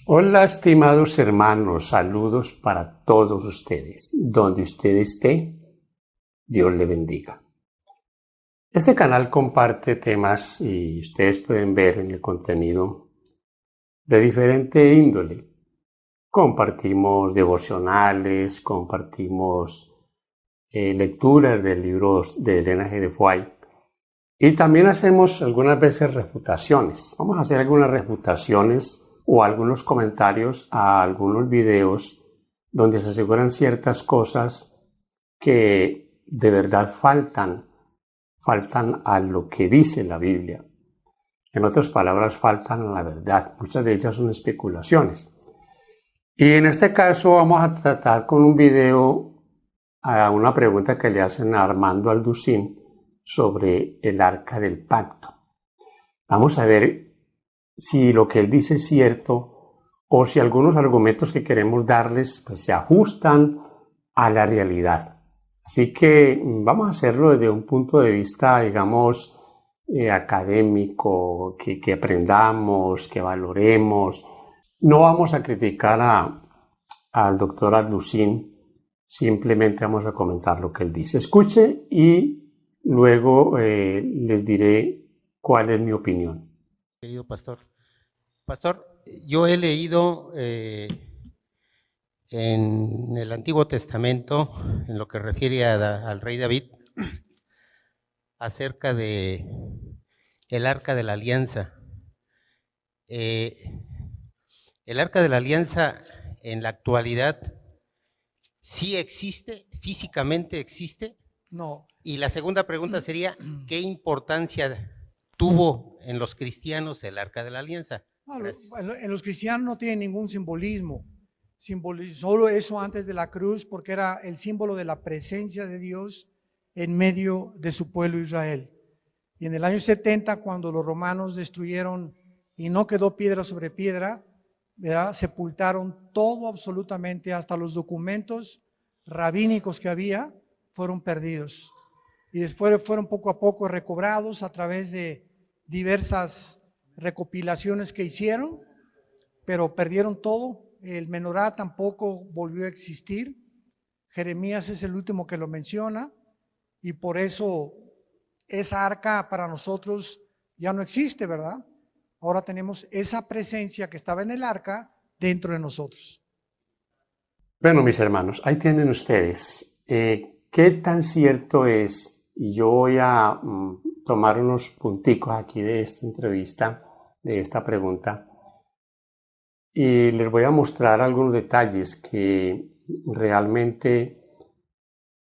Hola, estimados hermanos, saludos para todos ustedes. Donde usted esté, Dios le bendiga. Este canal comparte temas y ustedes pueden ver en el contenido de diferente índole. Compartimos devocionales, compartimos lecturas de libros de Elena G. de White y también hacemos algunas veces refutaciones. Vamos a hacer algunas refutaciones o algunos comentarios a algunos videos donde se aseguran ciertas cosas que de verdad faltan a lo que dice la Biblia. En otras palabras, faltan a la verdad. Muchas de ellas son especulaciones. Y en este caso vamos a tratar con un video a una pregunta que le hacen a Armando Alducín sobre el Arca del Pacto. Vamos a ver si lo que él dice es cierto o si algunos argumentos que queremos darles pues, se ajustan a la realidad. Así que vamos a hacerlo desde un punto de vista, digamos, académico, que aprendamos, que valoremos. No vamos a criticar al doctor Alducín, simplemente vamos a comentar lo que él dice. Escuche y luego les diré cuál es mi opinión. Querido pastor. Pastor, yo he leído en el Antiguo Testamento, en lo que refiere al rey David, acerca de el Arca de la Alianza. El Arca de la Alianza en la actualidad sí existe, físicamente existe. No. Y la segunda pregunta sería, ¿qué importancia tuvo en los cristianos el Arca de la Alianza? No, en los cristianos no tiene ningún simbolismo. Solo eso antes de la cruz, porque era el símbolo de la presencia de Dios en medio de su pueblo Israel. Y en el año 70, cuando los romanos destruyeron y no quedó piedra sobre piedra, ¿verdad? Sepultaron todo absolutamente, hasta los documentos rabínicos que había fueron perdidos. Y después fueron poco a poco recobrados a través de diversas recopilaciones que hicieron, pero perdieron todo. El menorá tampoco volvió a existir. Jeremías es el último que lo menciona y por eso esa arca para nosotros ya no existe, ¿verdad? Ahora tenemos esa presencia que estaba en el arca dentro de nosotros. Bueno, mis hermanos, ahí tienen ustedes. ¿Qué tan cierto es? Y yo voy a tomar unos punticos aquí de esta entrevista, de esta pregunta, y les voy a mostrar algunos detalles que realmente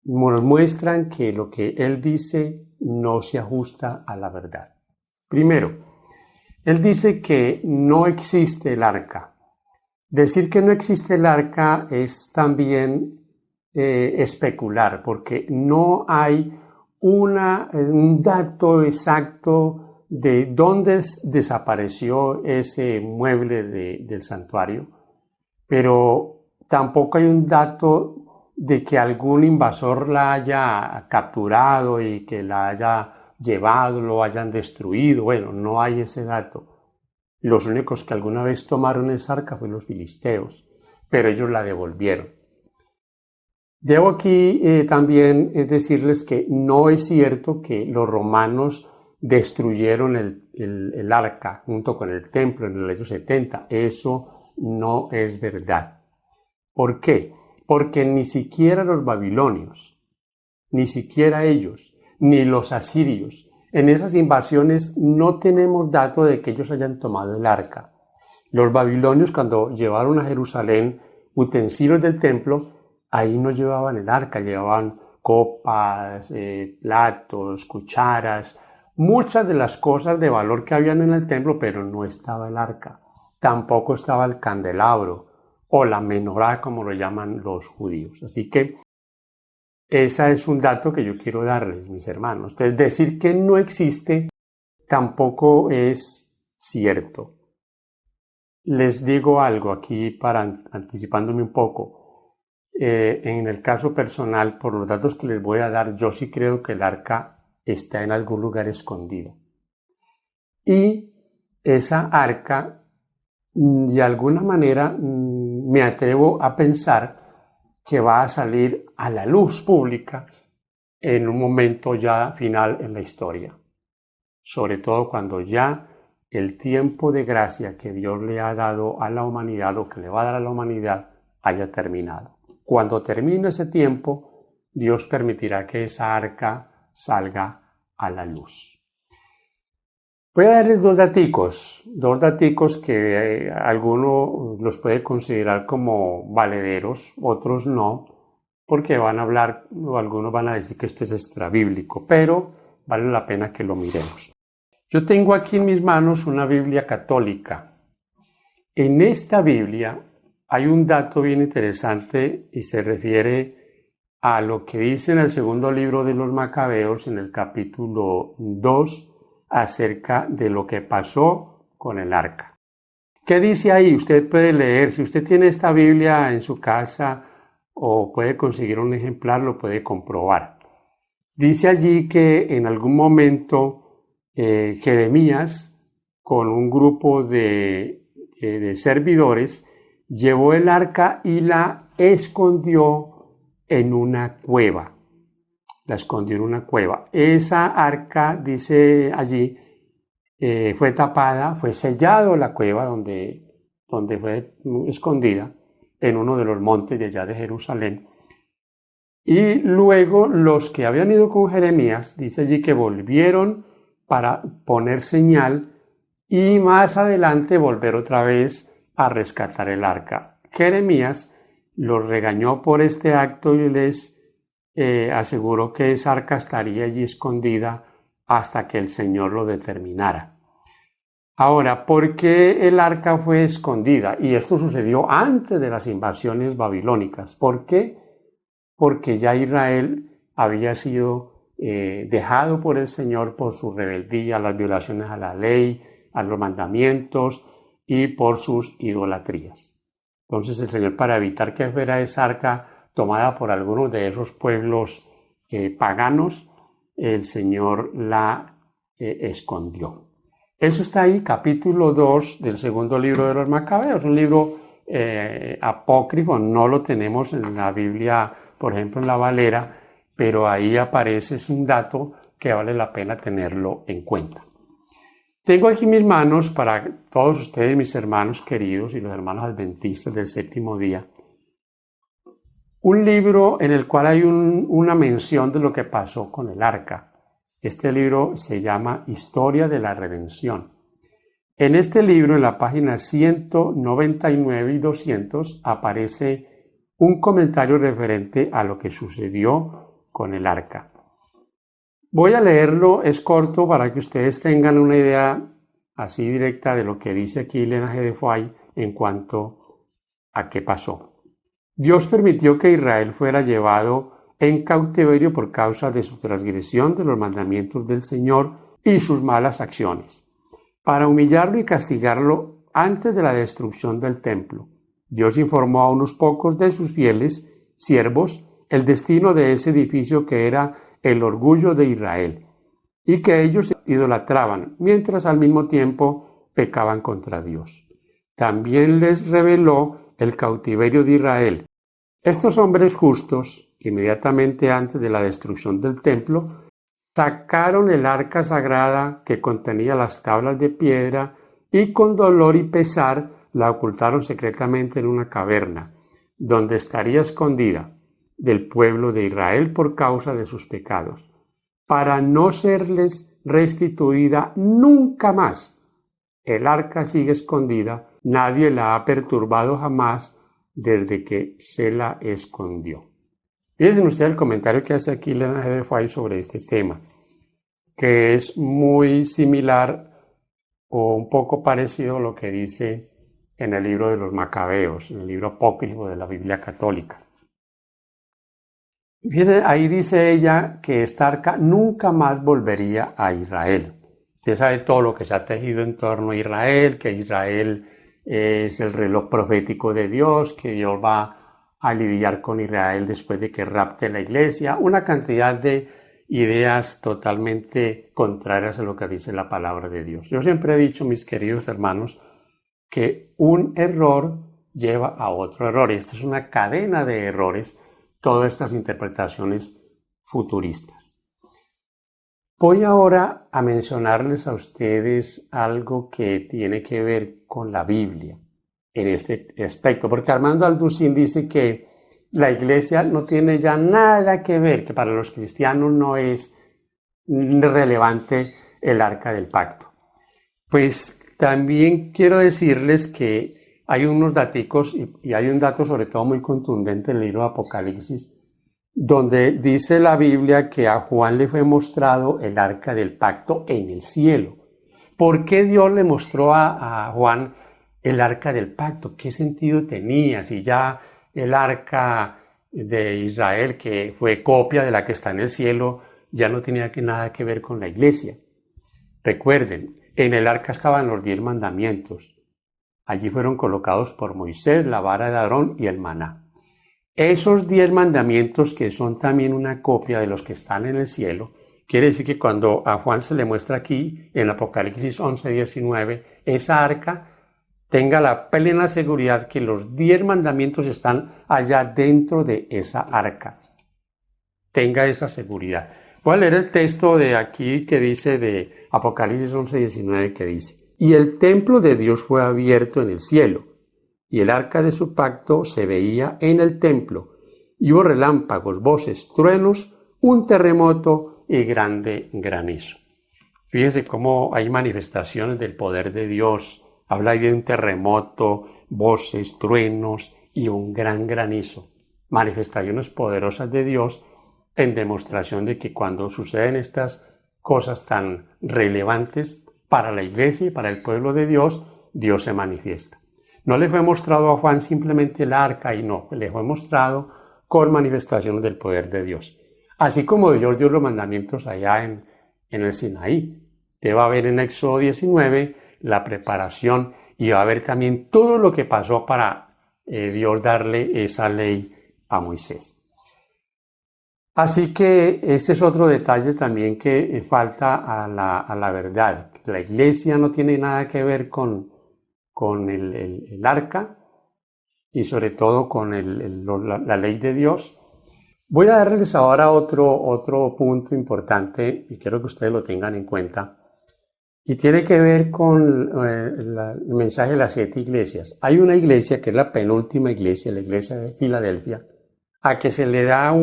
nos muestran que lo que él dice no se ajusta a la verdad. Primero, él dice que no existe el arca. Decir que no existe el arca es también especular, porque no hay un dato exacto de dónde desapareció ese mueble del santuario, pero tampoco hay un dato de que algún invasor la haya capturado y que la haya llevado, lo hayan destruido. Bueno, no hay ese dato. Los únicos que alguna vez tomaron esa arca fueron los filisteos, pero ellos la devolvieron. Debo aquí también decirles que no es cierto que los romanos destruyeron el arca junto con el templo en el año 70. Eso no es verdad. ¿Por qué? Porque ni siquiera los babilonios, ni siquiera ellos, ni los asirios, en esas invasiones no tenemos dato de que ellos hayan tomado el arca. Los babilonios, cuando llevaron a Jerusalén utensilios del templo, ahí no llevaban el arca, llevaban copas, platos, cucharas, muchas de las cosas de valor que habían en el templo, pero no estaba el arca. Tampoco estaba el candelabro o la menorá, como lo llaman los judíos. Así que ese es un dato que yo quiero darles, mis hermanos. Entonces, decir que no existe tampoco es cierto. Les digo algo aquí para anticipándome un poco. En el caso personal, por los datos que les voy a dar, yo sí creo que el arca está en algún lugar escondido. Y esa arca de alguna manera me atrevo a pensar que va a salir a la luz pública en un momento ya final en la historia, sobre todo cuando ya el tiempo de gracia que Dios le ha dado a la humanidad o que le va a dar a la humanidad haya terminado. Cuando termine ese tiempo, Dios permitirá que esa arca salga a la luz. Voy a darles dos daticos que alguno los puede considerar como valederos, otros no, porque van a hablar, o algunos van a decir que esto es extrabíblico, pero vale la pena que lo miremos. Yo tengo aquí en mis manos una Biblia católica. En esta Biblia hay un dato bien interesante y se refiere a lo que dice en el segundo libro de los Macabeos, en el capítulo 2, acerca de lo que pasó con el arca. ¿Qué dice ahí? Usted puede leer, si usted tiene esta Biblia en su casa o puede conseguir un ejemplar, lo puede comprobar. Dice allí que en algún momento Jeremías, con un grupo de servidores, llevó el arca y la escondió en una cueva. La escondió en una cueva. Esa arca, dice allí, fue tapada, fue sellado la cueva donde fue escondida en uno de los montes de allá de Jerusalén. Y luego los que habían ido con Jeremías, dice allí que volvieron para poner señal y más adelante volver otra vez a rescatar el arca. Jeremías los regañó por este acto y les aseguró que esa arca estaría allí escondida hasta que el Señor lo determinara. Ahora, ¿por qué el arca fue escondida? Y esto sucedió antes de las invasiones babilónicas. ¿Por qué? Porque ya Israel había sido dejado por el Señor por su rebeldía, las violaciones a la ley, a los mandamientos y por sus idolatrías. Entonces el Señor, para evitar que fuera esa arca tomada por algunos de esos pueblos paganos, el Señor la escondió. Eso está ahí, capítulo 2 del segundo libro de los Macabeos, un libro apócrifo, no lo tenemos en la Biblia, por ejemplo, en la Valera, pero ahí aparece, es un dato que vale la pena tenerlo en cuenta. Tengo aquí en mis manos, para todos ustedes, mis hermanos queridos y los hermanos adventistas del séptimo día, un libro en el cual hay una mención de lo que pasó con el arca. Este libro se llama Historia de la Redención. En este libro, en la página 199 y 200, aparece un comentario referente a lo que sucedió con el arca. Voy a leerlo, es corto para que ustedes tengan una idea así directa de lo que dice aquí Elena G. de Foix en cuanto a qué pasó. Dios permitió que Israel fuera llevado en cautiverio por causa de su transgresión de los mandamientos del Señor y sus malas acciones, para humillarlo y castigarlo antes de la destrucción del templo. Dios informó a unos pocos de sus fieles siervos el destino de ese edificio que era el orgullo de Israel, y que ellos idolatraban, mientras al mismo tiempo pecaban contra Dios. También les reveló el cautiverio de Israel. Estos hombres justos, inmediatamente antes de la destrucción del templo, sacaron el arca sagrada que contenía las tablas de piedra y con dolor y pesar la ocultaron secretamente en una caverna, donde estaría escondida del pueblo de Israel por causa de sus pecados, para no serles restituida nunca más. El arca sigue escondida, nadie la ha perturbado jamás desde que se la escondió. Fíjense ustedes el comentario que hace aquí Elena G. de Foix sobre este tema, que es muy similar o un poco parecido a lo que dice en el libro de los Macabeos, en el libro apócrifo de la Biblia católica. Fíjense, ahí dice ella que esta arca nunca más volvería a Israel. Usted sabe todo lo que se ha tejido en torno a Israel, que Israel es el reloj profético de Dios, que Dios va a lidiar con Israel después de que rapte la iglesia, una cantidad de ideas totalmente contrarias a lo que dice la palabra de Dios. Yo siempre he dicho, mis queridos hermanos, que un error lleva a otro error. Y esta es una cadena de errores, todas estas interpretaciones futuristas. Voy ahora a mencionarles a ustedes algo que tiene que ver con la Biblia en este aspecto, porque Armando Alducin dice que la iglesia no tiene ya nada que ver, que para los cristianos no es relevante el arca del pacto. Pues también quiero decirles que hay unos daticos y hay un dato sobre todo muy contundente en el libro de Apocalipsis, donde dice la Biblia que a Juan le fue mostrado el arca del pacto en el cielo. ¿Por qué Dios le mostró a Juan el arca del pacto? ¿Qué sentido tenía? Si ya el arca de Israel, que fue copia de la que está en el cielo, ya no tenía nada que ver con la iglesia. Recuerden, en el arca estaban los 10 mandamientos. Allí fueron colocados por Moisés la vara de Aarón y el maná. Esos 10 mandamientos, que son también una copia de los que están en el cielo, quiere decir que cuando a Juan se le muestra aquí, en Apocalipsis 11:19, esa arca tenga la plena seguridad que los 10 mandamientos están allá dentro de esa arca. Tenga esa seguridad. Voy a leer el texto de aquí que dice de Apocalipsis 11:19, que dice: y el templo de Dios fue abierto en el cielo, y el arca de su pacto se veía en el templo, y hubo relámpagos, voces, truenos, un terremoto y grande granizo. Fíjense cómo hay manifestaciones del poder de Dios. Habla ahí de un terremoto, voces, truenos y un gran granizo. Manifestaciones poderosas de Dios en demostración de que cuando suceden estas cosas tan relevantes para la iglesia y para el pueblo de Dios, Dios se manifiesta. No le fue mostrado a Juan simplemente el arca y no, le fue mostrado con manifestaciones del poder de Dios. Así como Dios dio los mandamientos allá en el Sinaí. Te va a ver en Éxodo 19 la preparación y va a ver también todo lo que pasó para Dios darle esa ley a Moisés. Así que este es otro detalle también que falta a la verdad. La iglesia no tiene nada que ver con el arca y sobre todo con la ley de Dios. Voy a darles ahora otro punto importante y quiero que ustedes lo tengan en cuenta. Y tiene que ver con el mensaje de las 7 iglesias. Hay una iglesia que es la penúltima iglesia, la iglesia de Filadelfia, a que se le da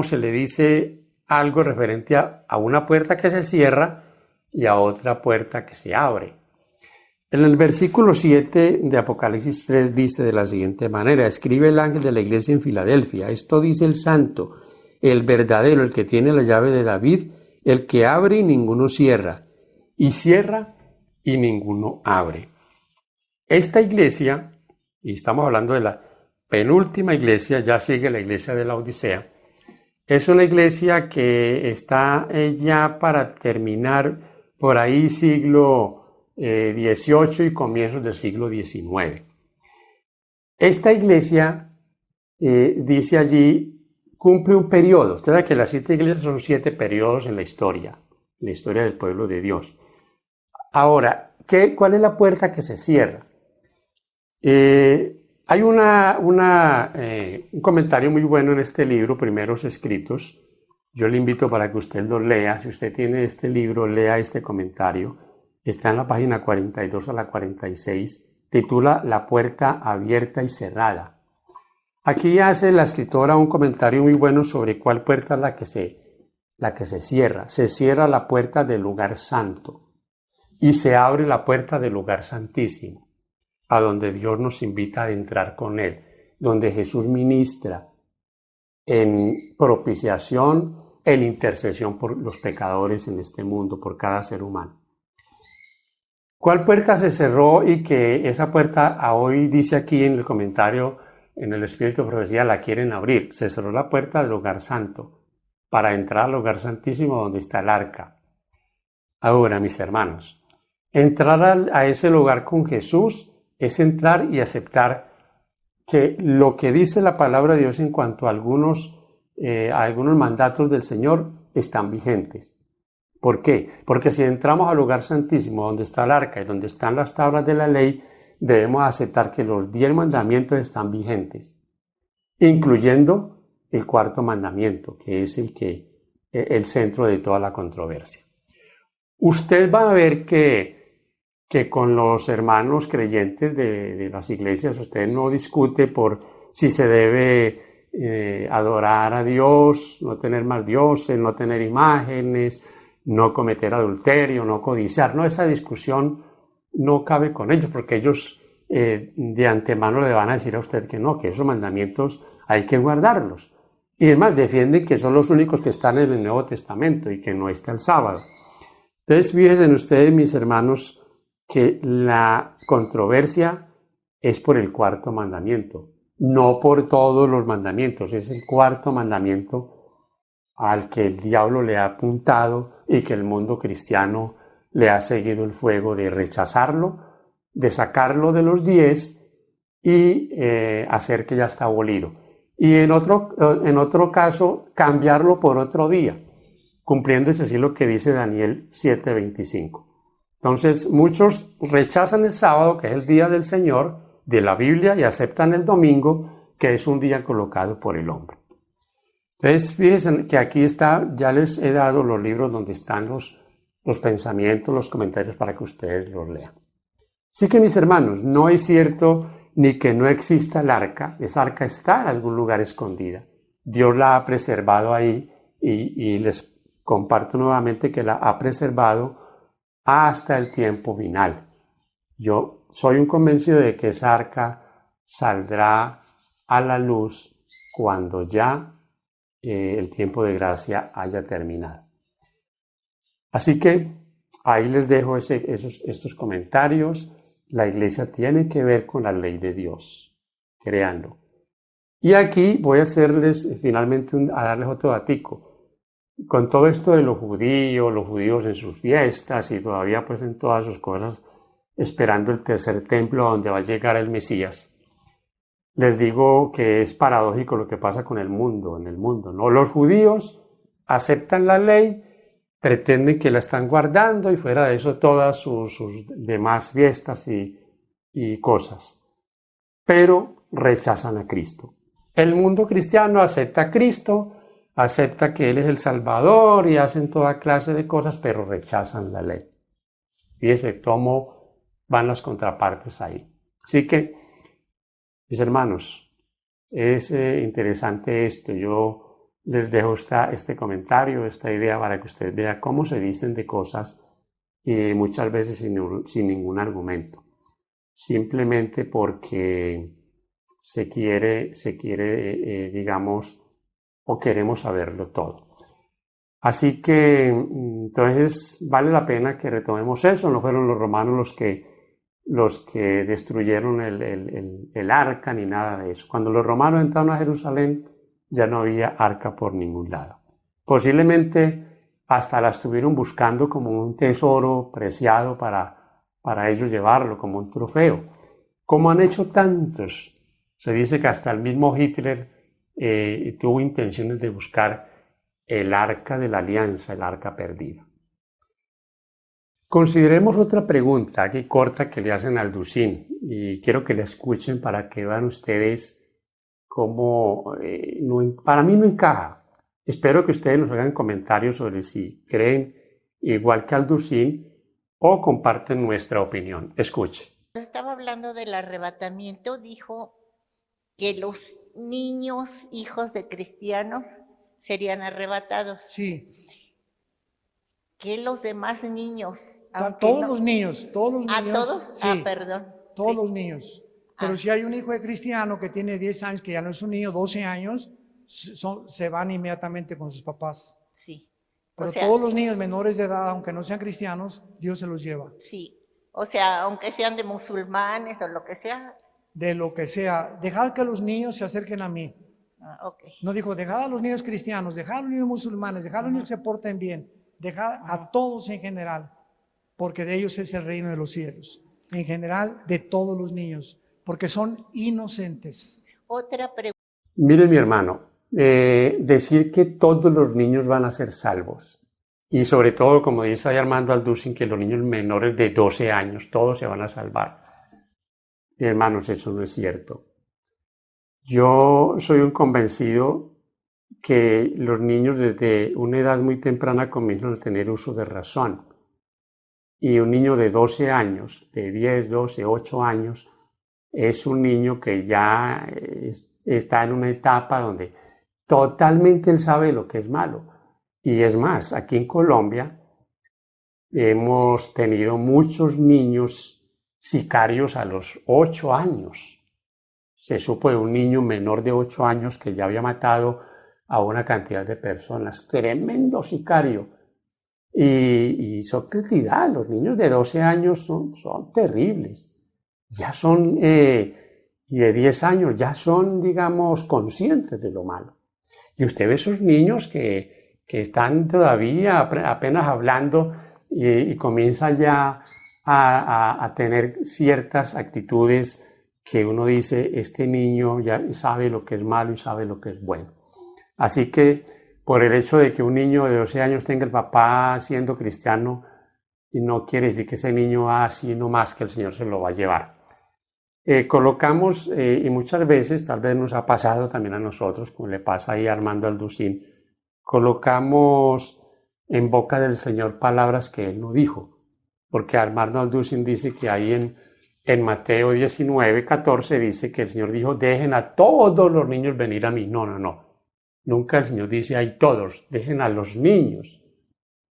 se le dice algo referente a una puerta que se cierra y a otra puerta que se abre. En el versículo 7 de Apocalipsis 3 dice de la siguiente manera: escribe el ángel de la iglesia en Filadelfia, esto dice el santo, el verdadero, el que tiene la llave de David, el que abre y ninguno cierra, y cierra y ninguno abre. Esta iglesia, y estamos hablando de la penúltima iglesia, ya sigue la iglesia de la Odisea, es una iglesia que está ya para terminar por ahí siglo XVIII y comienzos del siglo XIX. Esta iglesia, dice allí, cumple un periodo. Usted sabe que las 7 iglesias son 7 periodos en la historia del pueblo de Dios. Ahora, ¿cuál es la puerta que se cierra? Hay un comentario muy bueno en este libro, Primeros Escritos. Yo le invito para que usted lo lea. Si usted tiene este libro, lea este comentario. Está en la página 42 a la 46. Titula La puerta abierta y cerrada. Aquí hace la escritora un comentario muy bueno sobre cuál puerta es la que se cierra. Se cierra la puerta del lugar santo y se abre la puerta del lugar santísimo, a donde Dios nos invita a entrar con Él, donde Jesús ministra en propiciación, en intercesión por los pecadores en este mundo, por cada ser humano. ¿Cuál puerta se cerró y que esa puerta hoy dice aquí en el comentario, en el Espíritu de Profecía, la quieren abrir? Se cerró la puerta del lugar santo para entrar al lugar santísimo donde está el arca. Ahora, mis hermanos, entrar a ese lugar con Jesús es entrar y aceptar que lo que dice la palabra de Dios en cuanto a algunos mandatos del Señor están vigentes. ¿Por qué? Porque si entramos al lugar santísimo, donde está el arca y donde están las tablas de la ley, debemos aceptar que los 10 mandamientos están vigentes, incluyendo el cuarto mandamiento, que es el centro de toda la controversia. Usted va a ver que con los hermanos creyentes de las iglesias usted no discute por si se debe adorar a Dios, no tener más dioses, no tener imágenes, no cometer adulterio, no codiciar. No, esa discusión no cabe con ellos, porque ellos de antemano le van a decir a usted que no, que esos mandamientos hay que guardarlos. Y además defienden que son los únicos que están en el Nuevo Testamento y que no está el sábado. Entonces, fíjense ustedes, mis hermanos, que la controversia es por el cuarto mandamiento, no por todos los mandamientos. Es el cuarto mandamiento al que el diablo le ha apuntado y que el mundo cristiano le ha seguido el fuego de rechazarlo, de sacarlo de los 10 y hacer que ya está abolido. Y en otro caso, cambiarlo por otro día, cumpliéndose así lo que dice Daniel 7:25. Entonces, muchos rechazan el sábado, que es el día del Señor, de la Biblia, y aceptan el domingo, que es un día colocado por el hombre. Entonces, fíjense que aquí está, ya les he dado los libros donde están los pensamientos, los comentarios para que ustedes los lean. Así que, mis hermanos, no es cierto ni que no exista el arca. Esa arca está en algún lugar escondida. Dios la ha preservado ahí y les comparto nuevamente que la ha preservado hasta el tiempo final. Yo soy un convencido de que esa arca saldrá a la luz cuando ya el tiempo de gracia haya terminado. Así que ahí les dejo estos comentarios. La iglesia tiene que ver con la ley de Dios, créanlo. Y aquí voy a hacerles finalmente a darles otro datico. Con todo esto de los judíos en sus fiestas y todavía pues en todas sus cosas, esperando el tercer templo donde va a llegar el Mesías, les digo que es paradójico lo que pasa con el mundo, en el mundo, ¿no? Los judíos aceptan la ley, pretenden que la están guardando y fuera de eso todas sus demás fiestas y cosas, pero rechazan a Cristo. El mundo cristiano acepta a Cristo, acepta que Él es el Salvador y hacen toda clase de cosas, pero rechazan la ley. Fíjense cómo van las contrapartes ahí. Así que, mis hermanos, es interesante esto. Yo les dejo este comentario, esta idea para que ustedes vean cómo se dicen de cosas y muchas veces sin ningún argumento. Simplemente porque se quiere, digamos, o queremos saberlo todo. Así que, entonces, vale la pena que retomemos eso. No fueron los romanos los que destruyeron el arca ni nada de eso. Cuando los romanos entraron a Jerusalén, ya no había arca por ningún lado. Posiblemente hasta la estuvieron buscando como un tesoro preciado para ellos llevarlo, como un trofeo. Como han hecho tantos, se dice que hasta el mismo Hitler tuvo intenciones de buscar el arca de la alianza, el arca perdida. Consideremos otra pregunta aquí corta que le hacen al Ducín y quiero que la escuchen para que vean ustedes cómo para mí no encaja. Espero que ustedes nos hagan comentarios sobre si creen igual que al Ducín o comparten nuestra opinión. Escuchen. Estaba hablando del arrebatamiento, dijo que los niños, hijos de cristianos, serían arrebatados. Sí. Que los demás niños. Todos los niños. ¿A todos? Sí, Perdón. todos Sí. los niños. Pero si hay un hijo de cristiano que tiene 10 años, que ya no es un niño, 12 años, se van inmediatamente con sus papás. Sí. Pero todos los niños menores de edad, aunque no sean cristianos, Dios se los lleva. Sí. O sea, aunque sean de musulmanes o lo que sea. De lo que sea. Dejad que los niños se acerquen a mí. Okay. No dijo, dejad a los niños cristianos, dejad a los niños musulmanes, dejad a los niños que se porten bien, dejad a todos en general, porque de ellos es el reino de los cielos. En general, de todos los niños, porque son inocentes. Otra pregunta. Mire, mi hermano, decir que todos los niños van a ser salvos Y sobre todo, como dice ahí Armando Alducin, que los niños menores de 12 años, todos se van a salvar. Y hermanos, eso no es cierto. Yo soy un convencido que los niños desde una edad muy temprana comienzan a tener uso de razón. Y un niño de 12 años, de 10, 12, 8 años, es un niño que ya está en una etapa donde totalmente él sabe lo que es malo. Y es más, aquí en Colombia hemos tenido muchos niños sicarios a los 8 años. Se supo de un niño menor de 8 años que ya había matado a una cantidad de personas. Tremendo sicario. Y son cantidad. Los niños de 12 años son terribles. Ya son, y de 10 años, ya son, digamos, conscientes de lo malo. Y usted ve esos niños que están todavía apenas hablando y comienzan ya a tener ciertas actitudes que uno dice, este niño ya sabe lo que es malo y sabe lo que es bueno. Así que por el hecho de que un niño de 12 años tenga el papá siendo cristiano, y no quiere decir que ese niño así nomás que el Señor se lo va a llevar. Colocamos, y muchas veces, tal vez nos ha pasado también a nosotros, como le pasa ahí a Armando Alducin, colocamos en boca del Señor palabras que Él no dijo, porque Armando Alducin dice que ahí en Mateo 19, 14 dice que el Señor dijo, dejen a todos los niños venir a mí. No. Nunca el Señor dice, hay todos, dejen a los niños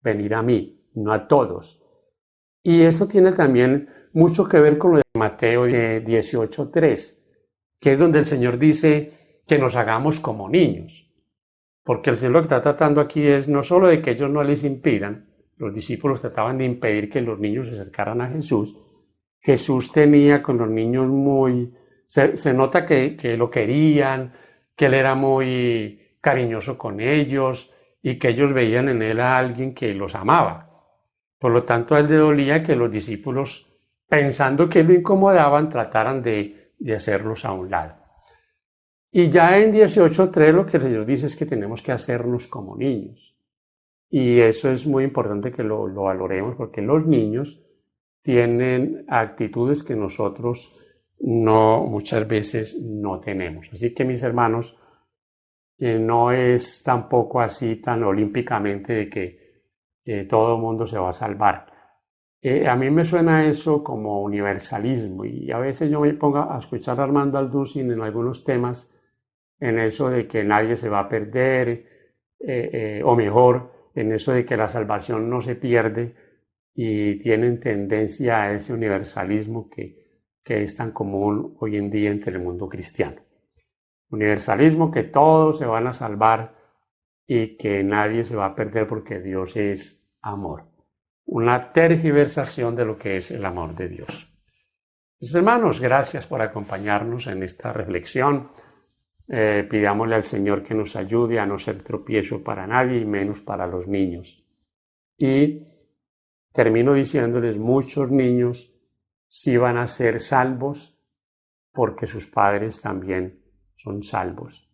venir a mí, no a todos. Y esto tiene también mucho que ver con lo de Mateo 18:3, que es donde el Señor dice que nos hagamos como niños. Porque el Señor lo que está tratando aquí es no solo de que ellos no les impidan, los discípulos trataban de impedir que los niños se acercaran a Jesús. Jesús tenía con los niños se nota que lo querían, que Él era muy cariñoso con ellos y que ellos veían en Él a alguien que los amaba. Por lo tanto, a Él le dolía que los discípulos, pensando que lo incomodaban, trataran de hacerlos a un lado. Y ya en 18:3 lo que el Señor dice es que tenemos que hacernos como niños. Y eso es muy importante que lo valoremos, porque los niños tienen actitudes que nosotros muchas veces no tenemos. Así que, mis hermanos, no es tampoco así tan olímpicamente de que todo el mundo se va a salvar. A mí me suena eso como universalismo, y a veces yo me pongo a escuchar a Armando Alducin en algunos temas, en eso de que nadie se va a perder, o mejor, en eso de que la salvación no se pierde, y tienen tendencia a ese universalismo que es tan común hoy en día entre el mundo cristiano. Universalismo, que todos se van a salvar y que nadie se va a perder porque Dios es amor. Una tergiversación de lo que es el amor de Dios. Mis hermanos, gracias por acompañarnos en esta reflexión. Pidámosle al Señor que nos ayude a no ser tropiezo para nadie y menos para los niños. Y termino diciéndoles, muchos niños sí van a ser salvos porque sus padres también son salvos.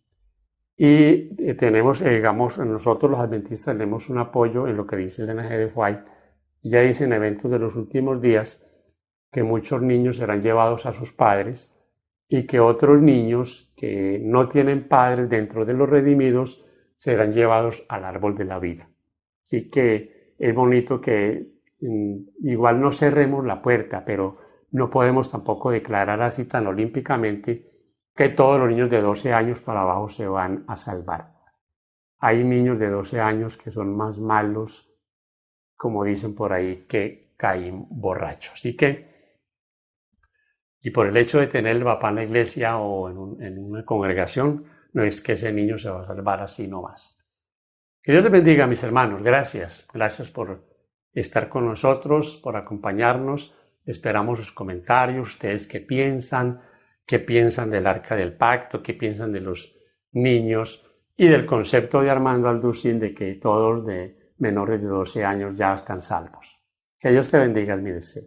Y tenemos, digamos, nosotros los adventistas tenemos un apoyo en lo que dice el N.G. de White. Ya dice en Eventos de los Últimos Días que muchos niños serán llevados a sus padres y que otros niños que no tienen padres dentro de los redimidos serán llevados al árbol de la vida. Así que es bonito que igual no cerremos la puerta, pero no podemos tampoco declarar así tan olímpicamente que todos los niños de 12 años para abajo se van a salvar. Hay niños de 12 años que son más malos, como dicen por ahí, que Caín borracho. Así que, y por el hecho de tener el papá en la iglesia o en una congregación, no es que ese niño se va a salvar así nomás. Que Dios les bendiga, mis hermanos. Gracias. Gracias por estar con nosotros, por acompañarnos. Esperamos sus comentarios, ustedes qué piensan del Arca del Pacto, qué piensan de los niños y del concepto de Armando Alducin de que todos de menores de 12 años ya están salvos. Que Dios te bendiga, es mi deseo.